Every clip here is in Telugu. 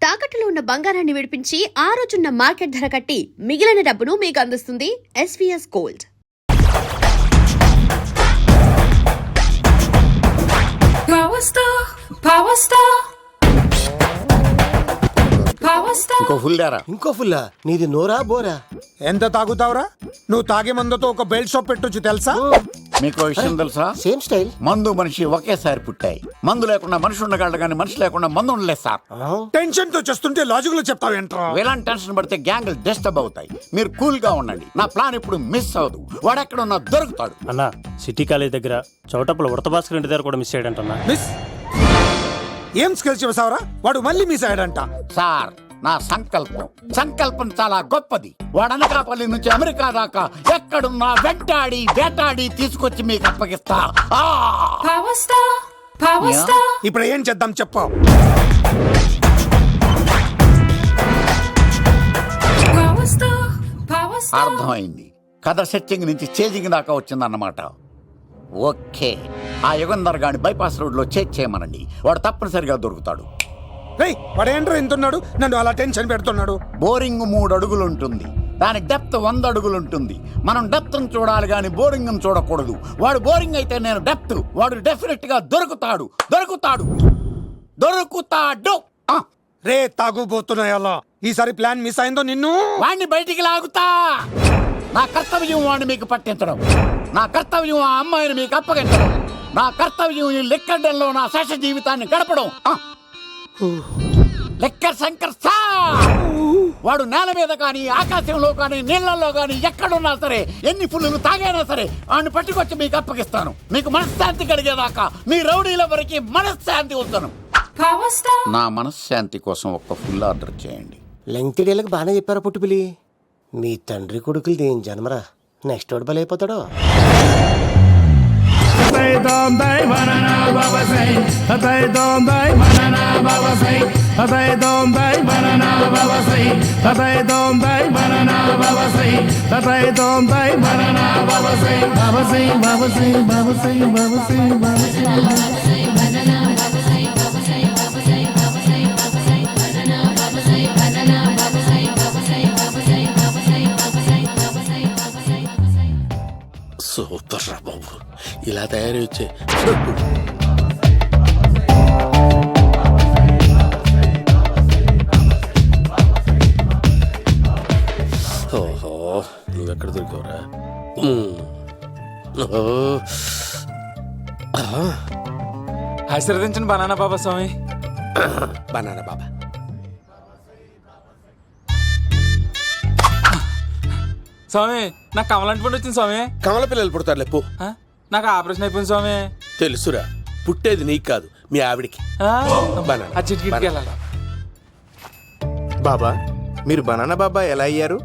తాకట్టులో ఉన్న బంగారాన్ని విడిపించి ఆ రోజున్న మార్కెట్ ధర కట్టి మిగిలిన డబ్బును మీకు అందిస్తుంది SVS గోల్డ్. ఇంకో ఫుల్లా నీది నోరా బోరా? ఎంత తాగుతావురా? నువ్వు తాగే మందుతో ఒక బెల్ట్ షాప్ పెట్టొచ్చు తెలుసా? మీకు విషయం తెలుసా? Same style. మందు మనిషి ఒకేసారి పుట్టాయి. మందు లేకుండా మనిషి ఉండగలడు కానీ మనిషి లేకుండా మందు ఉండలేదు సార్. టెన్షన్ తో చేస్తుంటే లాజిక్ లో చెప్తావు ఏంట్రా? ఎలాంటి టెన్షన్ పడితే గ్యాంగ్లు డిస్టర్బ్ అవుతాయి. మీరు కూల్ గా ఉండండి. నా ప్లాన్ ఇప్పుడు మిస్ అవ్వదు. వాడెక్కడ ఉన్నా దొరుకుతాడు. అన్నా సిటీ కాలేజ్ దగ్గర చౌటప్పుల ఉడత భాస్కర్ ఇంటి దగ్గర కూడా మిస్ అయ్యాడంటన్నా. మిస్ ఏం స్కిల్స్ చేసావరా? వాడు మళ్ళీ మిస్ అయ్యాడంట. సార్ నా సంకల్పం చాలా గొప్పది. వాడు అనకాపల్లి నుంచి అమెరికా దాకా ఎక్కడున్నా వెంటాడి వేటాడి తీసుకొచ్చి మీకు అప్పగిస్తా. ఇప్పుడు ఏం చేద్దాం చెప్పు. అర్థమైంది. కథ సెట్టింగ్ నుంచి చేజింగ్ దాకా వచ్చిందన్నమాట. ఓకే, ఆ యుగంధర్ గాని బైపాస్ రోడ్ లో చేయమనండి. వాడు తప్పనిసరిగా దొరుకుతాడు. వాడు ఏంట్రా ఇంతున్నాడు? నన్ను అలా టెన్షన్ పెడుతున్నాడు. బోరింగ్ 3 అడుగులు ఉంటుంది. దాని డెప్త్ 100 అడుగులు ఉంటుంది. మనం డెప్త్ చూడాలి గాని బోరింగ్ చూడకూడదు. వాడు బోరింగ్ అయితే నేను డెప్త్. వాడు డెఫినెట్ గా దొరుకుతాడు. రే తాగుబోతున్నాయల్లా, ఈసారి ప్లాన్ మిస్ అయిందో నిన్ను వాడిని బయటికి లాగుతా. నా కర్తవ్యం వాడిని మీకు పట్టించడం. నా కర్తవ్యం ఆ అమ్మాయిని మీకు అప్పగించడం. నా కర్తవ్యం ఈ లెక్కడంలో నా శేష జీవితాన్ని గడపడం. లెక్కర్ శంకర్ సార్, వాడు నేల మీద కానీ ఆకాశంలో కానీ నీళ్లలో కానీ ఎక్కడున్నా సరే, ఎన్ని ఫుల్లు తాగైనా సరే వాడిని పట్టుకొచ్చి మీకు అప్పగిస్తాను. మీకు మనశ్శాంతి కలిగేదాకా మీ రౌడీల వరకు మనశ్శాంతి వస్తాను. నా మనశ్శాంతి కోసం ఒక్క ఫుల్ ఆర్డర్ చేయండి. లెంగ్తీడేళ్ళకి బాగానే చెప్పారా పుట్టుపిలి? మీ తండ్రి కొడుకులు దేని జన్మరా? నెక్స్ట్ వాడు బలైపోతాడో. సూపర్ రా బాబు, ఇలా తయారు వచ్చే. ఓహో, నువ్వెక్కడ దొరికావురా? ఆశీర్వదించండి బనానా బాబా స్వామి. బనానా బాబా స్వామి, నాకు కమలంటి పండు వచ్చింది స్వామి. కమల పిల్లలు పుడతారు లేపు. నాకు ఆపరేషన్ అయిపోయింది స్వామి. తెలుసురా, పుట్టేది నీకు కాదు మీ ఆవిడికి. ఆ చిటికిటికి వెళ్ళాలి. బాబా, మీరు బనానా బాబా ఎలా అయ్యారు?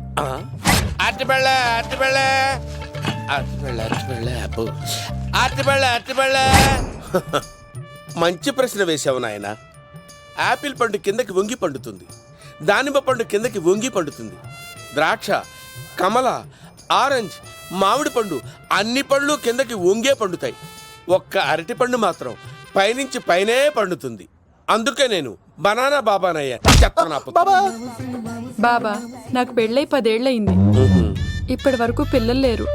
మంచి ప్రశ్న వేసావు నాయన. యాపిల్ పండు కిందకి వంగి పండుతుంది, దానిమ్మ పండు కిందకి వంగి పండుతుంది, ద్రాక్ష, కమల, ఆరెంజ్, మామిడి పండు అన్ని పండ్లు కిందకి వంగే పండుతాయి. ఒక్క అరటి పండు మాత్రం పైనుంచి పైనే పండుతుంది. అందుకే నేను బనానా బాబానయ్యా. బాబా, నాకు పెళ్ళై 10 ఏళ్ళయింది. ఇప్పటి వరకు పిల్లలు లేరు.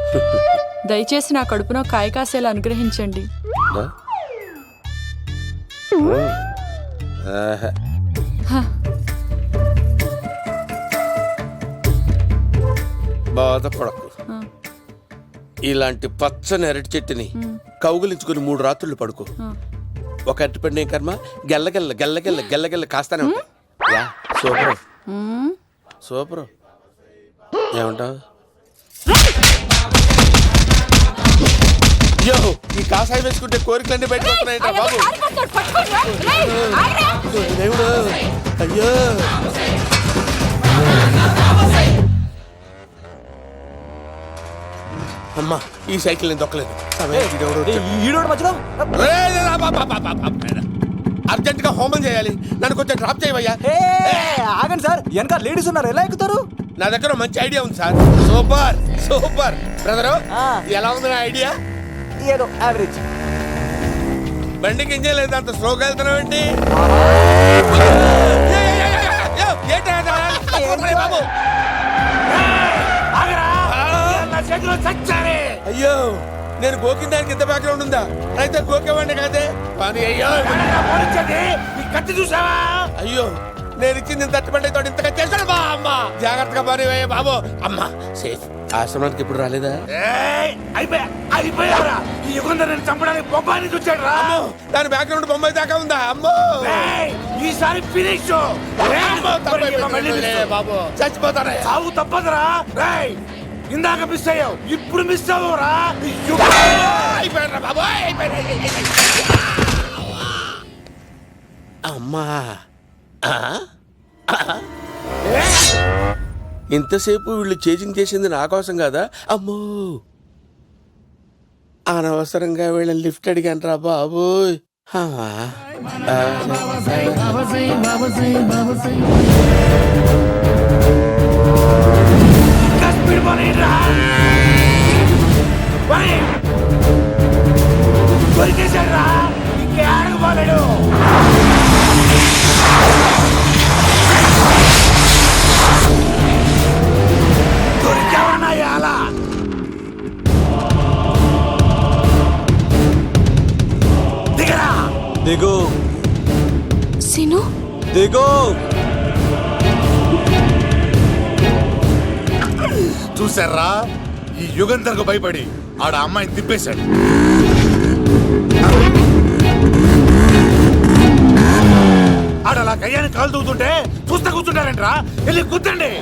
దయచేసి నా కడుపున కాయ కాసేలా అనుగ్రహించండి. బాధపడకు. ఇలాంటి పచ్చని అరటి చెట్టుని కౌగులించుకుని 3 రాత్రులు పడుకో. ఒక అరటి పండు ఏం కర్మ, గెల్లగెల్ల గెల్లగెల్ల గెల్లగెల్ల కాస్తానే ఉంటాయి. Super super. ఏమంటావు? యో, ఈ కాసాయి వేసుకుంటే కోరికలన్నీ బయటకు వస్తున్నాయంట బాబు. దేవుడు, అయ్యో. అమ్మా, ఈ సైకిల్ నేను దొక్కలేదు. అర్జెంట్ గా హోమం చేయాలి, నన్ను కొంచెం డ్రాప్ చేయవయ్యా. ఆగండి సార్, వెనక లేడీస్ ఉన్నారు, ఎలా ఎక్కుతారు? నా దగ్గర మంచి ఐడియా ఉంది సార్. Super super. బ్రదరు, ఎలా ఉంది నా ఐడియా? ఏదో యావరేజ్. బండికి ఇంజన్ లేదు, అంత స్లోగా వెళ్తున్నావు ఏంటి? నేను గోకిన దానికి ఇంత బ్యాక్గ్రౌండ్ ఉందా? అయితే గోకేవాడిని కాదే. కానీ అయ్యో కత్తి చూసావా? అయ్యో నేను ఇచ్చింది తట్టుబడి తోడు ఇంతగా చేశాడు బా అమ్మ. జాగ్రత్తగా పని బాబు. అమ్మ సేఫ్. ఆశ్రమానికి ఇప్పుడు రాలేదా? అయిపోయారా? ఈ యుగంధర్ నేను చంపడానికి బొమ్మాని చూచాడు రా. దాని బ్యాక్గ్రౌండ్ బొమ్మాయి దాకా ఉందా? అమ్మో ఈసారి ఫినిష్ బాబు చచ్చిపోతారా? సాగు తప్పదురా. ఇందాక మిస్ అయ్యావు, ఇప్పుడు మిస్ అవ్వరా. అయిపోయారా బాబు? అమ్మా ఇంతసేపు వీళ్ళు చేజింగ్ చేసింది నా కోసం కాదా? అమ్మో అనవసరంగా వీళ్ళని లిఫ్ట్ అడిగాను రా బాబు. దొరికేశాడ్రా, ఇంకే ఆడకపోలేడు. దొరికావన్నా అలా దిగరా. దిగు సీను దిగు. చూసారా, ఈ యుగంధర్కు భయపడి ఆడ అమ్మాయిని తిప్పేశాడు. ఆడలా కయ్యాన్ని కాలు తూగుతుంటే చూస్తా కూర్చుంటారంట్రా. వెళ్ళి కూర్చోండి.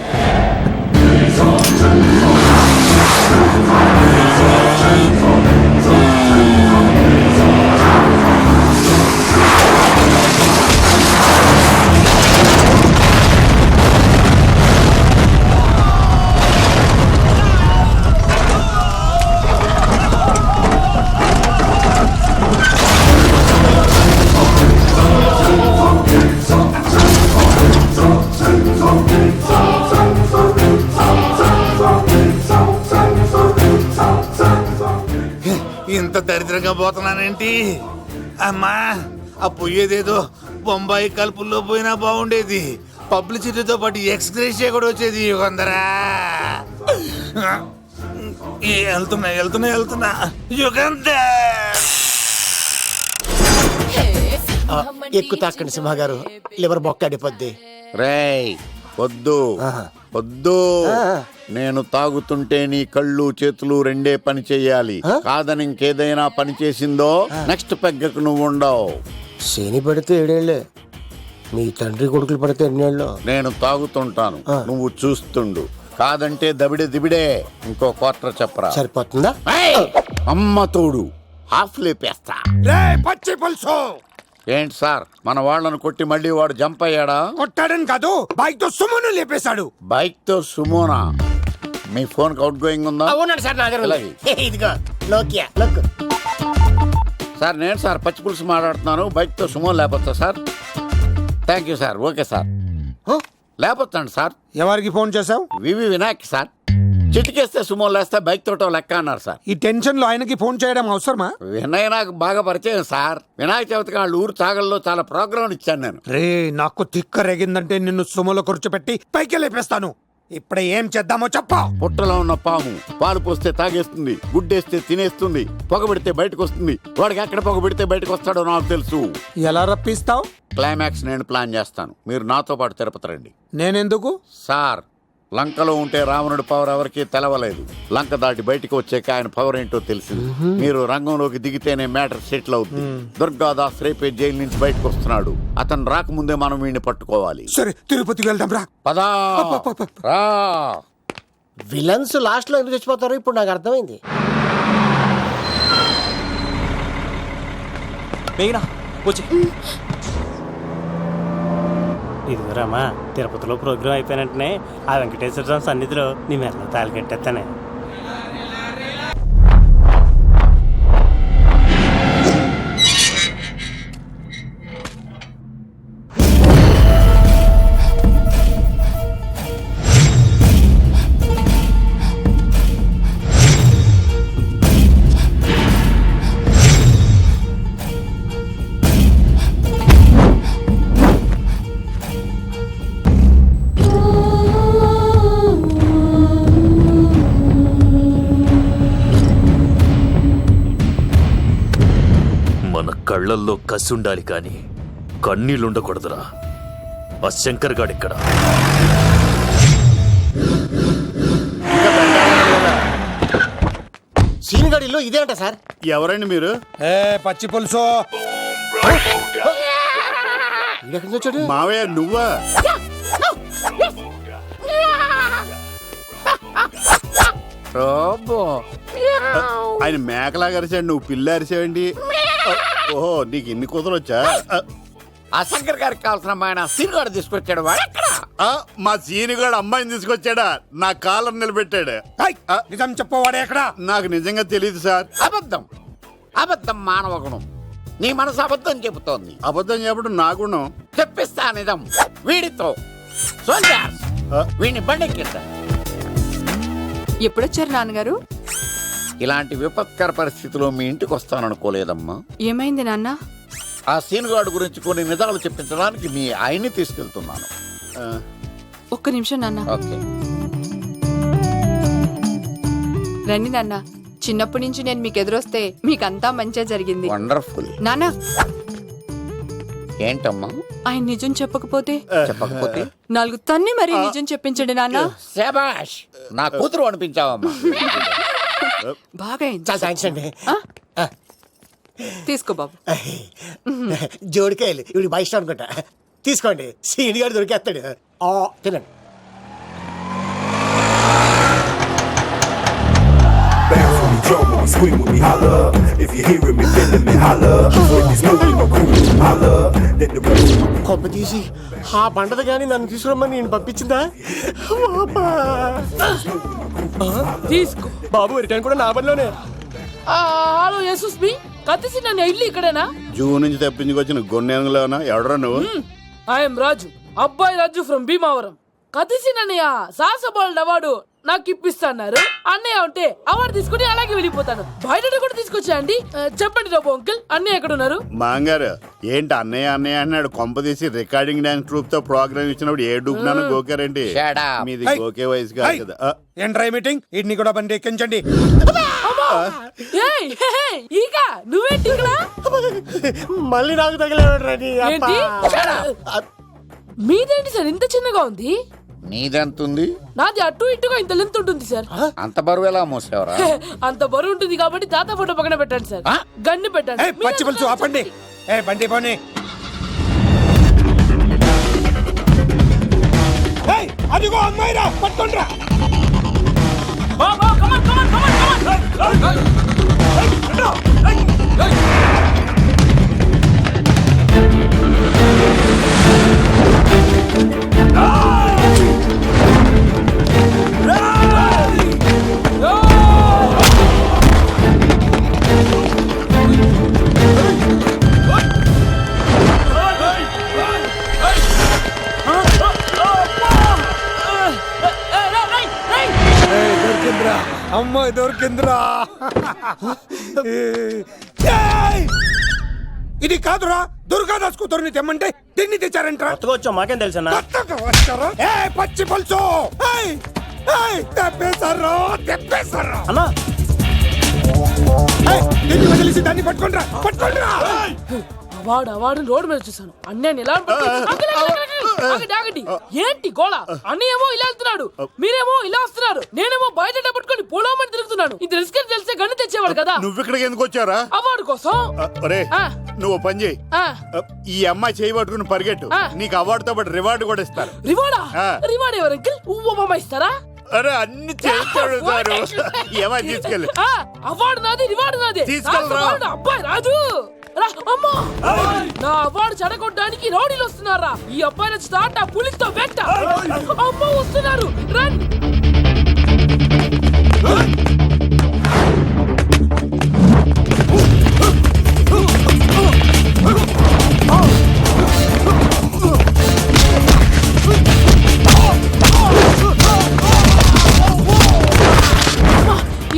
ఇంత దరిద్రంగా పోతున్నానేంటి అమ్మా? ఆ పోయేదేదో బొంబాయి కలుపుల్లో పోయినా బాగుండేది. పబ్లిసిటీతో పాటు ఎక్స్గ్రేషియా కూడా వచ్చేది. యుగంధరా వెళ్తున్నా యుగంధర్. ఎక్కువ తాకండి సింహ గారు, లివర్ బొక్క అడిపోద్ది. రేయ్ వద్దు వద్దు. నేను తాగుతుంటే నీ కళ్ళు చేతులు రెండే పని చెయ్యాలి. కాదని ఇంకేదైనా పని చేసిందో నెక్స్ట్ పెగ్గకు నువ్వు ఉండవు. శని పడితే 7 ఏళ్ళే, మీ తండ్రి కొడుకులు పడితే 2 ఏళ్ళు. నేను తాగుతుంటాను, నువ్వు చూస్తుండు. కాదంటే దబిడే దిబిడే. ఇంకో క్వార్టర్ చెప్పరా? సరిపోతుందా? అమ్మ తోడు హాఫ్ లేపేస్తా. పచ్చి పులుసు ఏంటి సార్, మన వాళ్ళను కొట్టి మళ్ళీ వాడు జంప్ అయ్యాడా? కొట్టాడని కాదు, బైక్ తో సుమను లేపేశాడు. బైక్ తో సుమోనా? మీ ఫోన్ అవుట్ గోయింగ్ ఉందా? అవునండి సార్, నా దగ్గర అలాగే. ఇదిగో నోకియా లుక్. సార్ నేను సార్ పచ్చి పులుసు మాట్లాడుతున్నాను. బైక్ తో సుమో లేపొచ్చా sir? Thank you sir. Okay sir, లేపొచ్చండి సార్. ఎవరికి ఫోన్ చేసావు? V V Vinayak sir. చిటికేస్తే సుమో లేస్తే బైక్ తోటో లెక్క అన్నారు సార్. ఈ టెన్షన్ లో ఆయనకి ఫోన్ చేయడం అవసరమా? వినయ్ నాకు బాగా పరిచయం సార్. వినాయక చవితికి వాళ్ళ ఊరు చాగల్లో చాలా ప్రోగ్రాం ఇచ్చాను నేను. రే నాకు తిక్క రేగిందంటే నిన్ను సుమలో కూర్చోపెట్టి పైకి లేపేస్తాను. ఇప్పుడే ఏం చేద్దామో చెప్పా. పుట్టలో ఉన్న పాము పాలు పోస్తే తాగేస్తుంది, గుడ్డేస్తే తినేస్తుంది, పొగబెడితే బయటకు వస్తుంది. వాడికి ఎక్కడ పొగబెడితే బయటకు వస్తాడో నాకు తెలుసు. ఎలా రప్పిస్తావు? క్లైమాక్స్ నేను ప్లాన్ చేస్తాను. మీరు నాతో పాటు తిరుపతి రండి. నేనెందుకు? సార్, లంకలో ఉంటే రావణుడి పవర్ ఎవరికి తెలవలేదు. లంక దాటి బయటకు వచ్చాక ఆయన పవర్ ఏంటో తెలిసింది. మీరు రంగంలోకి దిగితేనే మ్యాటర్ సెటిల్ అవుతుంది. దుర్గాదాస్ రేపే జైలు నుంచి బయటకు వస్తున్నాడు. అతను రాకముందే మనం వీడిని పట్టుకోవాలి. సరే తిరుపతికి వెళ్దాం రా. పదా రా. విలన్స్ లాస్ట్ లో ఎందుకు చచ్చిపోతారో ఇప్పుడు నాకు అర్థమైంది. ఇదిగోరామా, తిరుపతిలో ప్రోగ్రాం అయిపోయినట్టునే ఆ వెంకటేశ్వర స్వామి సన్నిధిలో నీ మెల్ల తాళి కట్టేస్తానే. కళ్ళల్లో కసి ఉండాలి కానీ కన్నీళ్ళుండకూడదురా. ఆ శంకర్ గాడిక్కడ. సీనిగాడిలో ఇదే అంట సార్. ఎవరండి మీరు? ఏ పచ్చి పులుసు ఎక్కడి నుంచి వచ్చాడు? మావయ్య నువ్వా? ఆయన మేకలా అరిచాడు, నువ్వు పిల్ల అరిచావండి. ఓహో, నీకు ఇన్ని కూతురు వచ్చా? ఆ శంకర్ గారికి కావాల్సిన అమ్మాయి సీనుగాడు తీసుకొచ్చాడు. వాడు ఎక్కడ? మా సీనుగాడు అమ్మాయిని తీసుకొచ్చాడా? నా కాలర్ నిలబెట్టాడు. నిజం చెప్పవాడే ఎక్కడ? నాకు నిజంగా తెలియదు సార్. అబద్ధం, అబద్ధం మానవ గుణం. నీ మనసు అబద్ధం చెబుతోంది. అబద్ధం చెప్పడం నా గుణం. తెప్పిస్తా నిజం వీడితో. సోల్జర్స్, వీడిని బండెక్కిస్తా. ఎప్పుడొచ్చారు నాన్నగారు? ఇలాంటి విపత్కర పరిస్థితిలో మీ ఇంటికి వస్తాననుకోలేదమ్మా. ఏమైంది నాన్న? ఆ సీనుగాడు గురించి కొన్ని నిజాలు చెప్పించడానికి మీ ఆయన్ని తీసుకెళ్తున్నాను. ఒక్క నిమిషం నాన్న. ఓకే. రండి నాన్న. చిన్నప్పటి నుంచి నేను మీకు ఎదురొస్తే మీకంతా మంచిగా జరిగింది. వండర్ఫుల్. నాన్న, ఏంటమ్మా? ఆయన నిజం చెప్పకపోతే చెప్పకపోతే 4 తన్ని మరీ నిజం చెప్పించండి నాన్న. శభాష్, నా కూతురు అనిపించావమ్మా. బాగా అయింది. చాలా థ్యాంక్స్ అండి. తీసుకో బాబు. జోడికాయలు ఇవి బాగా ఇష్టం అనుకుంటా. తీసుకోండి, సీనిగాడు దొరికేస్తాడు. తినండి. కొబ్బ తీసి ఆ బండది కానీ నన్ను తీసుకురమ్మని నేను పంపించిందా? తీసుకో బాబు, రిటర్న్ కూడా నా బండిలోనే. హలో యశస్ బి కత్తిసి నన్ను ఇల్లు ఇక్కడేనా? జూ నుంచి తప్పించుకొచ్చిన గొన్నెంగులోనా? ఎవడరా నువ్వు? ఐఎమ్ రాజు, అబ్బాయి రాజు ఫ్రమ్ భీమావరం. కత్తిసి నన్నయ్య సాహసబాల్ అవార్డు నాకు ఇప్పిస్తున్నారు. అన్నయ్య ఉంటే అవార్డు తీసుకుని అలాగే వెళ్ళిపోతాను. బయట కూడా తీసుకొచ్చా అండి. చెప్పండి రాబు అంకుల్, అన్నయ్య ఎక్కడ ఉన్నారు? మాంగారు ఏంటి అన్నయ్య అన్నయ్య అన్నాడు? కొంప తీసి రికార్డింగ్ డాన్స్ ట్రూప్ తో ప్రోగ్రామ్ ఇచ్చినప్పుడు ఏ డూబ్నాను గోకారండి? మీది గోకే వయసు కాదు కదా. ఏంట్రై మీటింగ్? ఇడ్ని కూడా బండి ఎక్కించండి. ఈక నువ్వేంటి ఇక్కడ? మళ్ళీ నాకు తగిలేవాడు. ఏంటి? మీదేంటి సార్ ఇంత చిన్నగా ఉంది? నీదెంతుంది? నాది అటు ఇటుగా ఇంత లెంత్ ఉంటుంది సార్. అంత బరువు ఎలా మోసేవరా? అంత బరువు ఉంటుంది కాబట్టి తాత ఫోటో పక్కన పెట్టండి సార్. గన్ను పెట్టండి. పచ్చి పులుసు ఆపండి. ఏ బండి పోనీ. అదిగో అమ్మాయిరా, పట్టుకోండిరా. అమ్మాయి దొరికిందిరా. ఇది కాదురా, దుర్గాదాస్ కూతురుని తెమ్మంటే దీన్ని తెచ్చారంట. వచ్చా మాకేం తెలుసన్నా? పచ్చి పులుసు తెప్పేశారు, తెప్పేశారు అన్నా. దీన్ని వదిలేసి దాన్ని పట్టుకోండిరా, పట్టుకోండిరా. అవార్డు రోడ్డు మీద చూసాను. అన్నయ్య ఎలా ఆగండి. ఏంటి గోళ? అన్నయ్యేమో ఇలా వెళ్తున్నాడు, మీరేమో ఇలా వస్తున్నారు, నేనేమో బయట పట్టుకొని పోలోమని తిరుగుతున్నాను. ఇది రిస్క్ తెలిస్తే గన్ను తెచ్చేవాడు కదా. నువ్వు ఇక్కడికి ఎందుకు వచ్చారా? అవార్డు కోసం. నువ్వు పని చేయి, ఈ అమ్మాయి చేయి పట్టుకుని పరిగెట్టు. నీకు అవార్డుతో పాటు రివార్డు కూడా ఇస్తారు. రివార్డా? రివార్డ్ ఎవరు అంకిల్? ఉవ్వమ్మ ఇస్తారా? అరే అన్ని చేస్తాడు సారు. ఏమై తీసుకెళ్ళి. అవార్డు నాది, రివార్డు నాది. తీసుకెళ్ళరా. అబ్బాయి రాజు నా అవార్డు చెడగొట్టడానికి రౌడీలు వస్తున్నారా? ఈ అబ్బాయి స్టార్ట్ ఆ పులితో వెంట. అమ్మ వస్తున్నారు, రన్.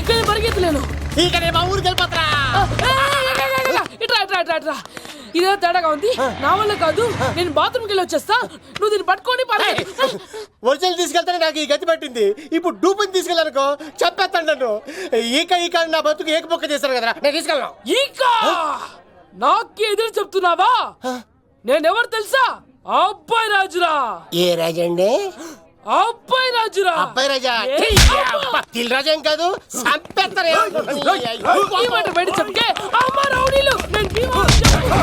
ఇక్కడ పరిగెత్తలేను. ఇక్కడ మా ఊరికి వెళ్ళిపోతారా? ఇదే తేడాగా ఉంది. నా వల్ల కాదు, నేను బాత్రూమ్కి వెళ్ళి వచ్చేస్తా. నువ్వు దీన్ని పట్టుకొని ఒరిజినల్ తీసుకెళ్తానే నాకు ఈ గతి పట్టింది. ఇప్పుడు డూపుని తీసుకెళ్ళానుకో చెప్పేస్తాను నన్ను. ఈక నా బతుకు ఏక పొక్క చేస్తారు కదరా, నేను తీసుకెళ్ళను. ఈకా నాకే ఎదురు చెప్తున్నావా? నేనెవరు తెలుసా? ఆ అబ్బాయి రాజురా. ఏ రాజండి? ఆ అబ్బాయి రాజురా. అబ్బాయి రాజా తిల్ రాజా ఏం కాదు, సంపేస్తారు. ఈ మాట బయట చెప్తే అమ్మ రౌడీలు నేను భీమా చెప్పు.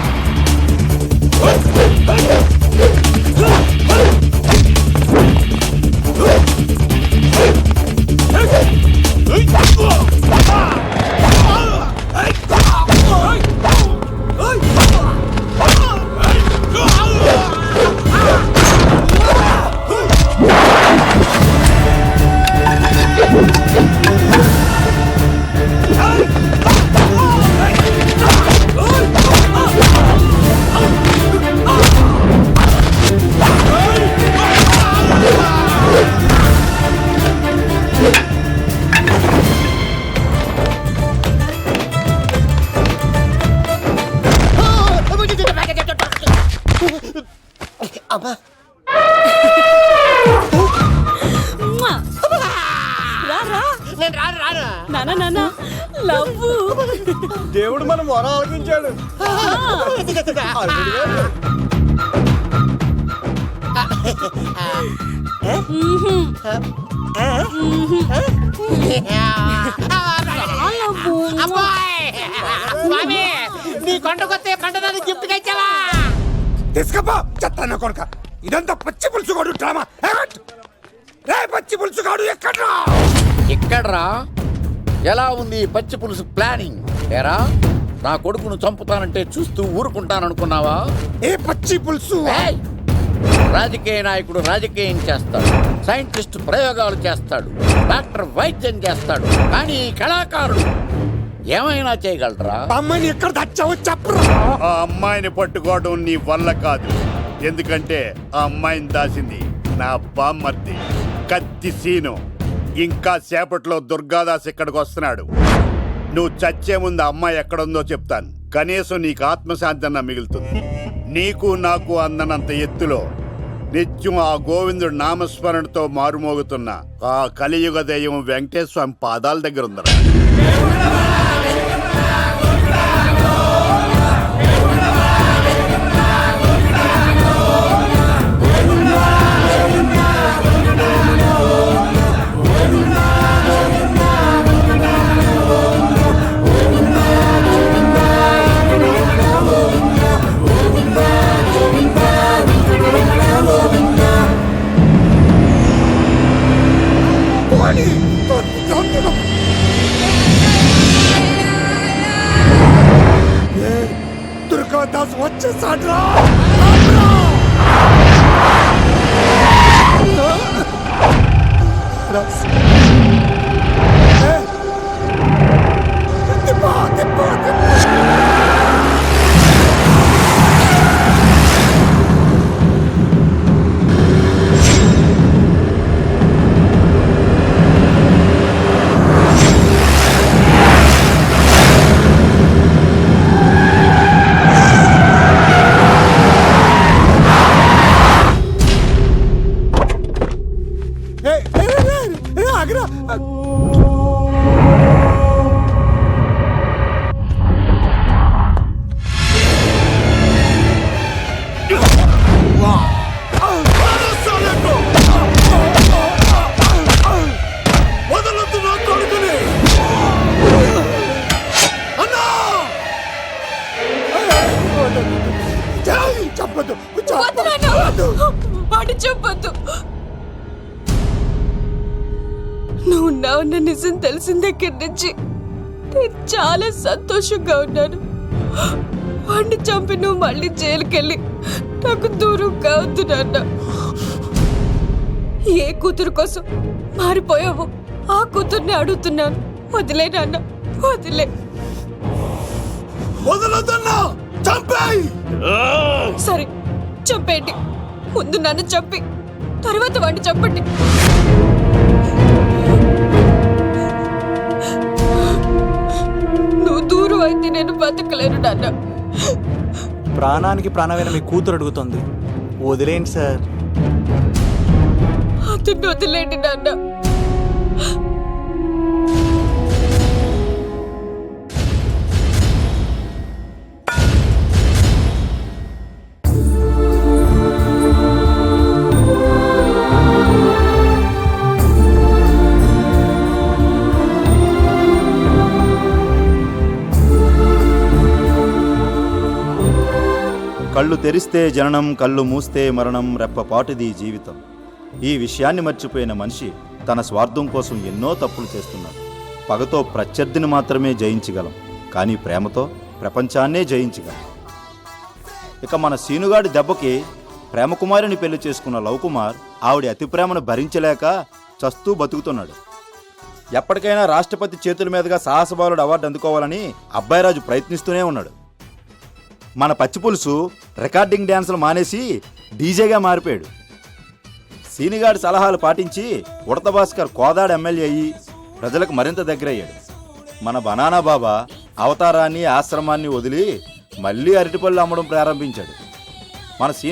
అమ్మా నేను రాను. నానా నానా లవ్ దేవుడు మన మొర ఆలకించాడు. నీ కొండకొస్తే పంటదాన్ని గిఫ్ట్ గా ఇచ్చావా? తీసుకపో చెత్తాన్న కొడుక. ఇదంతా పచ్చి పులుసుగాడు డ్రామా. రే పచ్చి పులుసుగాడు ఎక్కడ్రా? ఎక్కడ్రా? ఎలా ఉంది ఈ పచ్చి పులుసు ప్లానింగ్? ఏరా నా కొడుకును చంపుతానంటే చూస్తూ ఊరుకుంటాననుకున్నావా? ఏ పచ్చి పులుసు? ఏయ్! రాజకీయ నాయకుడు రాజకీయం చేస్తాడు, సైంటిస్ట్ ప్రయోగాలు చేస్తాడు, డాక్టర్ వైద్యం చేస్తాడు, కానీ ఈ కళాకారుడు ఏమైనా చేయగలరా? అమ్మాయిని ఎక్కడ తెచ్చావో చెప్పరా. ఆ అమ్మాయిని పట్టుకోవడం నీ వల్ల కాదు. ఎందుకంటే ఆ అమ్మాయిని దాసింది నా బామ్మర్ది కత్తి సీను. ఇంకా సేపట్లో దుర్గాదాస్ ఇక్కడికి వస్తున్నాడు. నువ్వు చచ్చే ముందు అమ్మాయి ఎక్కడుందో చెప్తాను. కనీసం నీకు ఆత్మశాంతి అన్న మిగులుతుంది. నీకు నాకు అందనంత ఎత్తులో నిత్యం ఆ గోవిందుడు నామస్మరణతో మారుమోగుతున్న ఆ కలియుగ దైవం వెంకటేశ్వర స్వామి పాదాల దగ్గర ఉందరా. దుర్గాదాస్ వచ్చేసాడ్రా. వాడు చెప్పొద్దు. నువ్వు ఉన్నావన్న నిజం తెలిసిన దగ్గర నుంచి నేను చాలా సంతోషంగా ఉన్నాను. వాడిని చంపి నువ్వు మళ్ళీ జైలుకెళ్ళి నాకు దూరం కావద్దు నాన్న. ఏ కూతురు కోసం మారిపోయావో ఆ కూతుర్ని అడుగుతున్నాను. వదిలే నాన్న, వదిలే. సరే చంపేయండి. ముందు నన్ను చంపి తర్వాత వాడిని చంపండి. నువ్వు దూరం అయితే నేను బతకలేను నాన్న. ప్రాణానికి ప్రాణమైన మీ కూతురు అడుగుతుంది, వదిలేండి సార్. అతన్ని వదిలేండి నాన్న. కళ్ళు తెరిస్తే జననం, కళ్ళు మూస్తే మరణం, రెప్పపాటుది జీవితం. ఈ విషయాన్ని మర్చిపోయిన మనిషి తన స్వార్థం కోసం ఎన్నో తప్పులు చేస్తున్నాడు. పగతో ప్రత్యర్థిని మాత్రమే జయించగలం, కానీ ప్రేమతో ప్రపంచాన్నే జయించగలం. ఇక మన సీనుగాడి దెబ్బకి ప్రేమకుమారిని పెళ్లి చేసుకున్న లవ్ కుమార్ ఆవిడ అతి ప్రేమను భరించలేక చస్తూ బతుకుతున్నాడు. ఎప్పటికైనా రాష్ట్రపతి చేతుల మీదుగా సాహసబాలుడు అవార్డు అందుకోవాలని అబ్బాయిరాజు ప్రయత్నిస్తూనే ఉన్నాడు. మన పచ్చిపులుసు రికార్డింగ్ డ్యాన్సులు మానేసి డీజేగా మారిపోయాడు. సీనిగాడి సలహాలు పాటించి ఉడత భాస్కర్ కోదాడ ఎమ్మెల్యే అయ్యి ప్రజలకు మరింత దగ్గరయ్యాడు. మన బనానా బాబా అవతారాన్ని, ఆశ్రమాన్ని వదిలి మళ్ళీ అరటిపళ్ళు అమ్మడం ప్రారంభించాడు. మన సీని